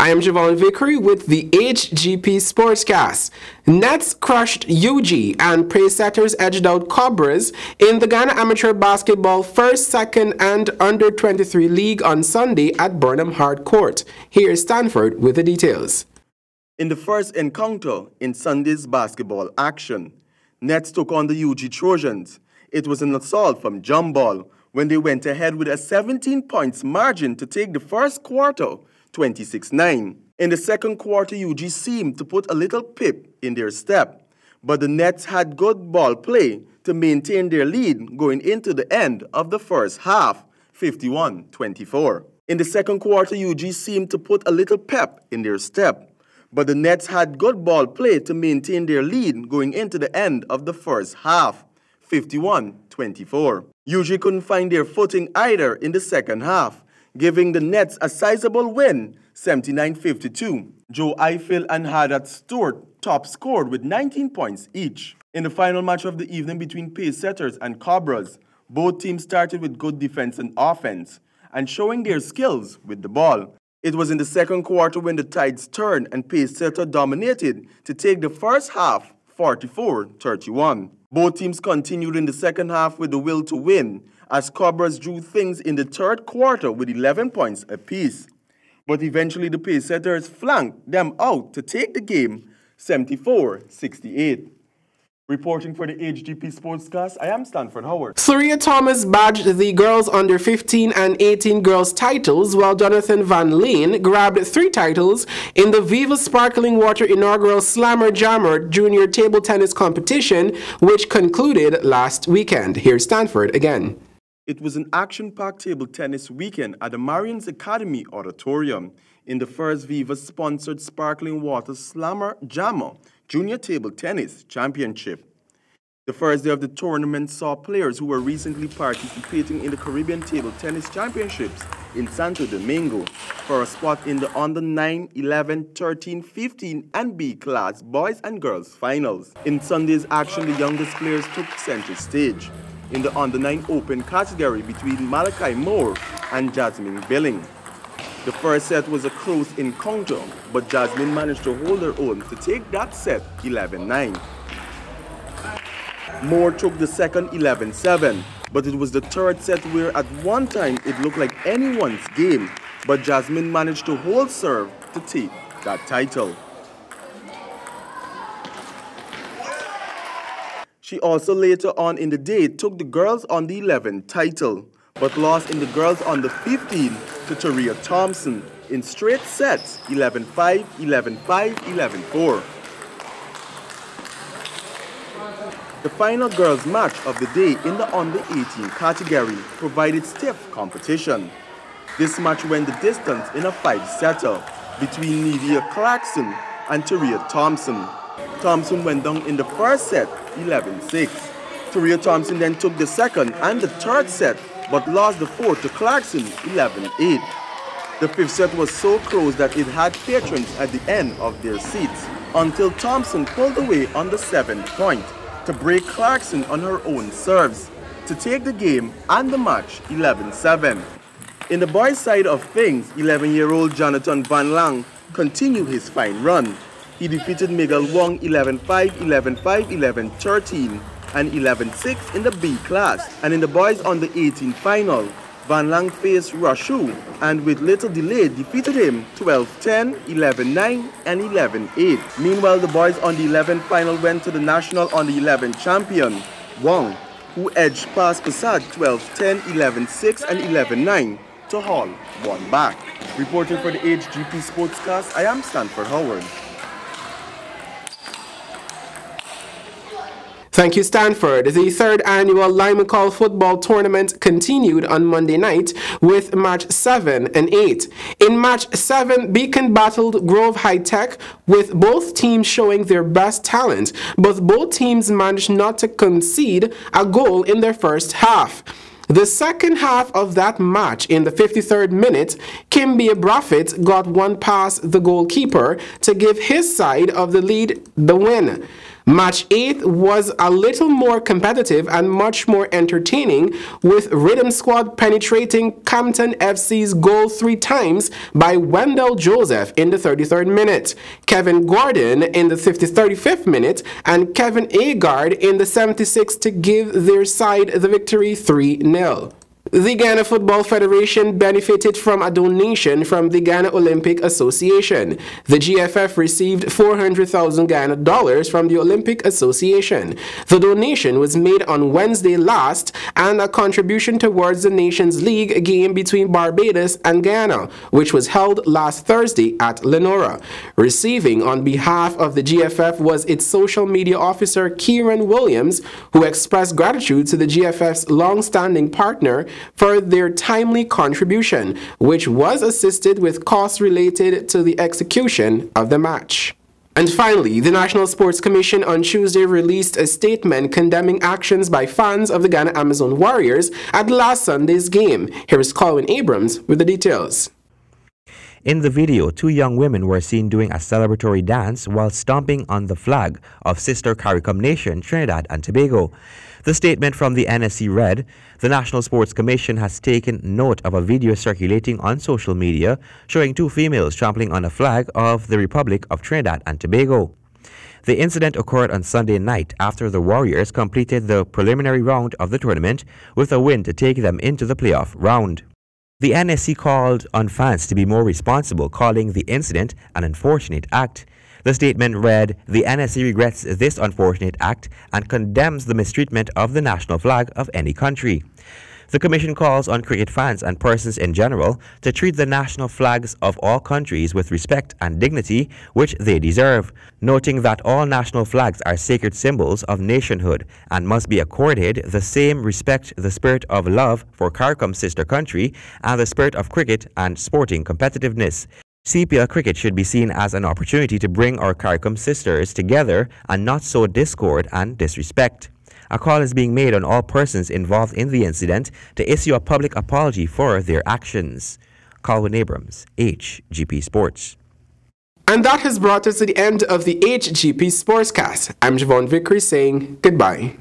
I am Javon Vickery with the HGP Sportscast. Nets crushed UG and Pacesetters edged out Cobras in the Ghana Amateur Basketball First, Second and Under 23 League on Sunday at Burnham Hart Court. Here's Stanford with the details. In the first encounter in Sunday's basketball action, Nets took on the UG Trojans. It was an assault from jump ball when they went ahead with a 17 points margin to take the first quarter, 26-9. In the second quarter, UG seemed to put a little pip in their step, but the Nets had good ball play to maintain their lead going into the end of the first half, 51-24. In the second quarter, UG seemed to put a little pep in their step, but the Nets had good ball play to maintain their lead going into the end of the first half, 51-24. UG couldn't find their footing either in the second half, giving the Nets a sizable win, 79-52. Joe Eiffel and Haddad Stewart top scored with 19 points each. In the final match of the evening between Pacesetters and Cobras, both teams started with good defense and offense, and showing their skills with the ball. It was in the second quarter when the tides turned and Pacesetter dominated to take the first half, 44-31. Both teams continued in the second half with the will to win, as Cobras drew things in the third quarter with 11 points apiece. But eventually the Pacesetters flanked them out to take the game 74-68. Reporting for the HGP Sportscast, I am Stanford Howard. Thuria Thomas badged the girls under 15 and 18 girls titles, while Jonathan Van Leen grabbed 3 titles in the Viva Sparkling Water inaugural Slammer Jammer Junior Table Tennis competition, which concluded last weekend. Here's Stanford again. It was an action-packed table tennis weekend at the Marion's Academy Auditorium in the first Viva-sponsored Sparkling Water Slammer Jammer Junior Table Tennis Championship. The first day of the tournament saw players who were recently participating in the Caribbean Table Tennis Championships in Santo Domingo for a spot in the under 9, 11, 13, 15 and B class boys and girls finals. In Sunday's action, the youngest players took center stage in the under 9 open category between Malachi Moore and Jasmine Billing. The first set was a close encounter, but Jasmine managed to hold her own to take that set 11-9. Moore took the second 11-7, but it was the third set where at one time it looked like anyone's game, but Jasmine managed to hold serve to take that title. She also later on in the day took the girls on the 11 title, but lost in the girls on the 15 to Taria Thompson in straight sets 11-5, 11-5, 11-4. The final girls match of the day in the under 18 category provided stiff competition. This match went the distance in a 5-setter between Nidia Clarkson and Taria Thompson. Thompson went down in the first set 11-6. Taria Thompson then took the second and the third set, but lost the fourth to Clarkson 11-8. The fifth set was so close that it had patrons at the end of their seats until Thompson pulled away on the 7th point to break Clarkson on her own serves to take the game and the match 11-7. In the boys' side of things, 11-year-old Jonathan Van Lang continued his fine run. He defeated Miguel Wong 11-5, 11-5, 11-13 and 11-6 in the B class. And in the boys under 18 final, Van Lang faced Rashu and with little delay defeated him 12-10, 11-9 and 11-8. Meanwhile, the boys on the 11 final went to the national on the 11 champion, Wong, who edged past Passad 12-10, 11-6 and 11-9 to haul one back. Reporting for the HGP Sportscast, I am Stanford Howard. Thank you, Stanford. The third annual Lyman Call football tournament continued on Monday night with match 7 and 8. In match 7, Beacon battled Grove High Tech with both teams showing their best talent, but both teams managed not to concede a goal in their first half. The second half of that match, in the 53rd minute, Kimby Braffett got one past the goalkeeper to give his side of the lead the win. Match 8 was a little more competitive and much more entertaining, with Rhythm Squad penetrating Campton FC's goal 3 times by Wendell Joseph in the 33rd minute, Kevin Gordon in the 35th minute, and Kevin Agard in the 76th to give their side the victory 3-0. The Ghana Football Federation benefited from a donation from the Ghana Olympic Association. The GFF received $400,000 Ghana dollars from the Olympic Association. The donation was made on Wednesday last and a contribution towards the Nations League game between Barbados and Ghana, which was held last Thursday at Lenora. Receiving on behalf of the GFF was its social media officer Kieran Williams, who expressed gratitude to the GFF's long-standing partner for their timely contribution, which was assisted with costs related to the execution of the match. And finally, the National Sports Commission on Tuesday released a statement condemning actions by fans of the Ghana Amazon Warriors at last Sunday's game. Here is Colin Abrams with the details. In the video, 2 young women were seen doing a celebratory dance while stomping on the flag of sister CARICOM nation, Trinidad and Tobago. The statement from the NSC read, "The National Sports Commission has taken note of a video circulating on social media showing 2 females trampling on a flag of the Republic of Trinidad and Tobago." The incident occurred on Sunday night after the Warriors completed the preliminary round of the tournament with a win to take them into the playoff round. The NSC called on fans to be more responsible, calling the incident an unfortunate act. The statement read, "The NSC regrets this unfortunate act and condemns the mistreatment of the national flag of any country." The Commission calls on cricket fans and persons in general to treat the national flags of all countries with respect and dignity which they deserve, noting that all national flags are sacred symbols of nationhood and must be accorded the same respect, the spirit of love for CARICOM's sister country, and the spirit of cricket and sporting competitiveness. CPL cricket should be seen as an opportunity to bring our CARICOM sisters together and not sow discord and disrespect. A call is being made on all persons involved in the incident to issue a public apology for their actions. Colin Abrams, HGP Sports. And that has brought us to the end of the HGP Sportscast. I'm Javon Vickery saying goodbye.